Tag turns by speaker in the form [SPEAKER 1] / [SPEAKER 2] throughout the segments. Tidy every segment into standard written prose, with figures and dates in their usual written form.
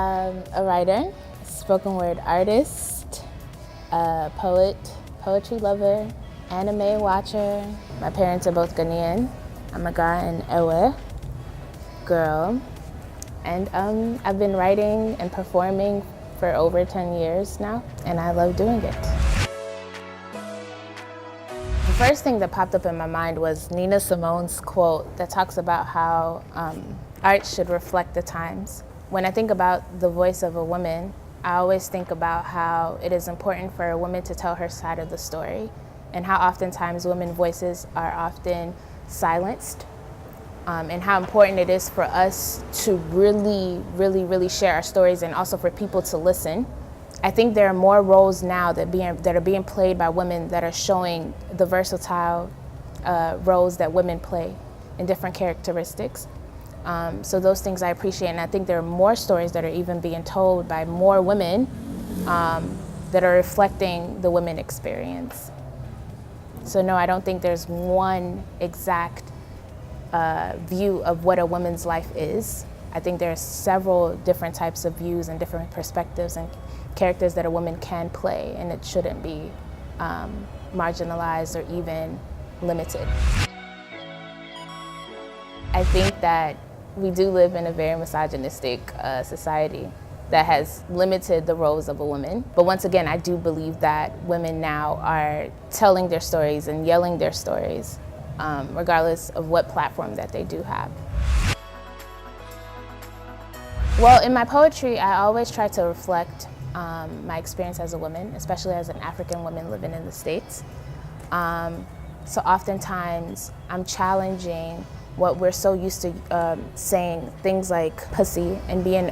[SPEAKER 1] A writer, spoken word artist, a poet, poetry lover, anime watcher. My parents are both Ghanaian. I'm a Ga and Ewe girl. And I've been writing and performing for over 10 years now, and I love doing it. The first thing that popped up in my mind was Nina Simone's quote that talks about how art should reflect the times. When I think about the voice of a woman, I always think about how it is important for a woman to tell her side of the story, and how oftentimes women's voices are often silenced, and how important it is for us to really share our stories, and also for people to listen. I think there are more roles now that are being played by women that are showing the versatile roles that women play in different characteristics. So those things I appreciate, and I think there are more stories that are even being told by more women that are reflecting the women experience. So no, I don't think there's one exact view of what a woman's life is. I think there are several different types of views and different perspectives and characters that a woman can play, and it shouldn't be marginalized or even limited. I think that we do live in a very misogynistic society that has limited the roles of a woman. But once again, I do believe that women now are telling their stories and yelling their stories, regardless of what platform that they do have. Well, in my poetry, I always try to reflect my experience as a woman, especially as an African woman living in the States. So oftentimes, I'm challenging what we're so used to saying, things like pussy, and being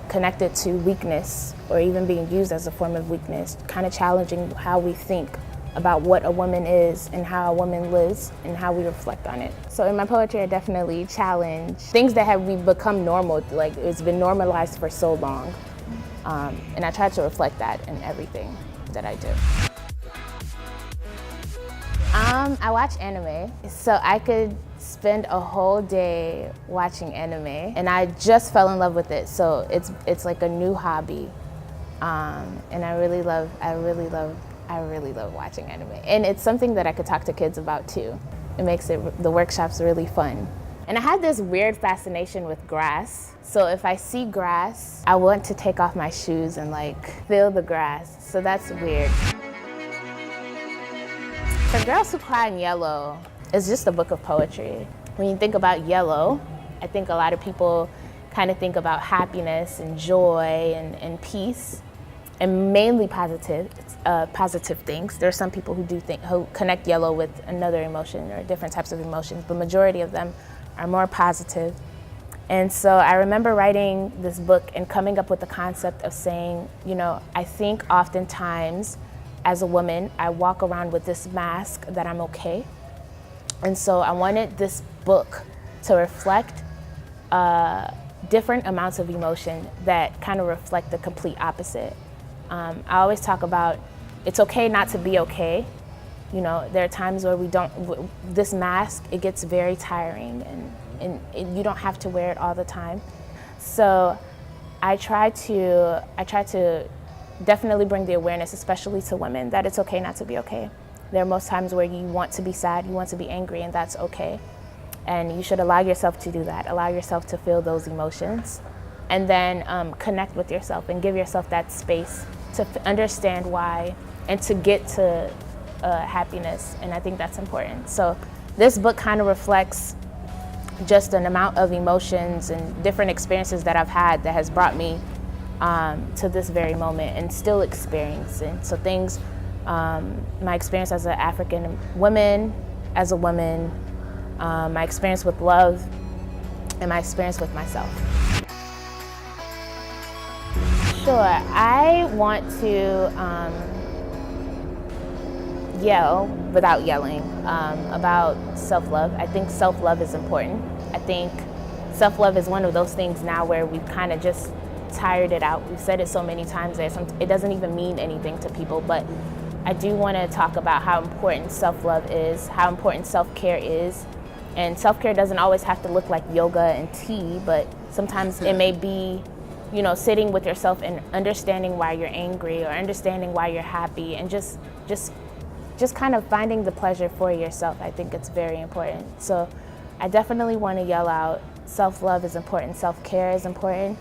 [SPEAKER 1] connected to weakness, or even being used as a form of weakness, kind of challenging how we think about what a woman is and how a woman lives and how we reflect on it. So in my poetry, I definitely challenge things that have become normal, like it's been normalized for so long. And I try to reflect that in everything that I do. I watch anime, so I could spend a whole day watching anime, and I just fell in love with it. So it's like a new hobby, and I really love watching anime. And it's something that I could talk to kids about too. It makes the workshops really fun. And I had this weird fascination with grass. So if I see grass, I want to take off my shoes and like feel the grass. So that's weird. For Girls Who Cry in Yellow, it's just a book of poetry. When you think about yellow, I think a lot of people kind of think about happiness and joy and peace, and mainly positive things. There are some people who connect yellow with another emotion or different types of emotions, but majority of them are more positive. And so I remember writing this book and coming up with the concept of saying, I think oftentimes as a woman, I walk around with this mask that I'm okay. And so I wanted this book to reflect different amounts of emotion that kind of reflect the complete opposite. I always talk about it's okay not to be okay. There are times where this mask, it gets very tiring, and you don't have to wear it all the time. So I try to definitely bring the awareness, especially to women, that it's okay not to be okay. There are most times where you want to be sad, you want to be angry, and that's okay. And you should allow yourself to do that. Allow yourself to feel those emotions, and then connect with yourself and give yourself that space to understand why and to get to happiness. And I think that's important. So this book kind of reflects just an amount of emotions and different experiences that I've had that has brought me to this very moment and still experiencing. So things, my experience as an African woman, as a woman, my experience with love, and my experience with myself. Sure, I want to yell without yelling about self-love. I think self-love is important. I think self-love is one of those things now where we've kind of just tired it out. We've said it so many times that it doesn't even mean anything to people, but I do want to talk about how important self-love is, how important self-care is. And self-care doesn't always have to look like yoga and tea, but sometimes it may be sitting with yourself and understanding why you're angry or understanding why you're happy, and just kind of finding the pleasure for yourself. I think it's very important. So I definitely want to yell out, self-love is important, self-care is important.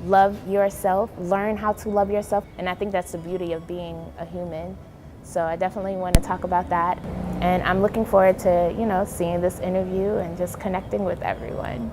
[SPEAKER 1] Love yourself, learn how to love yourself. And I think that's the beauty of being a human. So I definitely want to talk about that. And I'm looking forward to, seeing this interview and just connecting with everyone.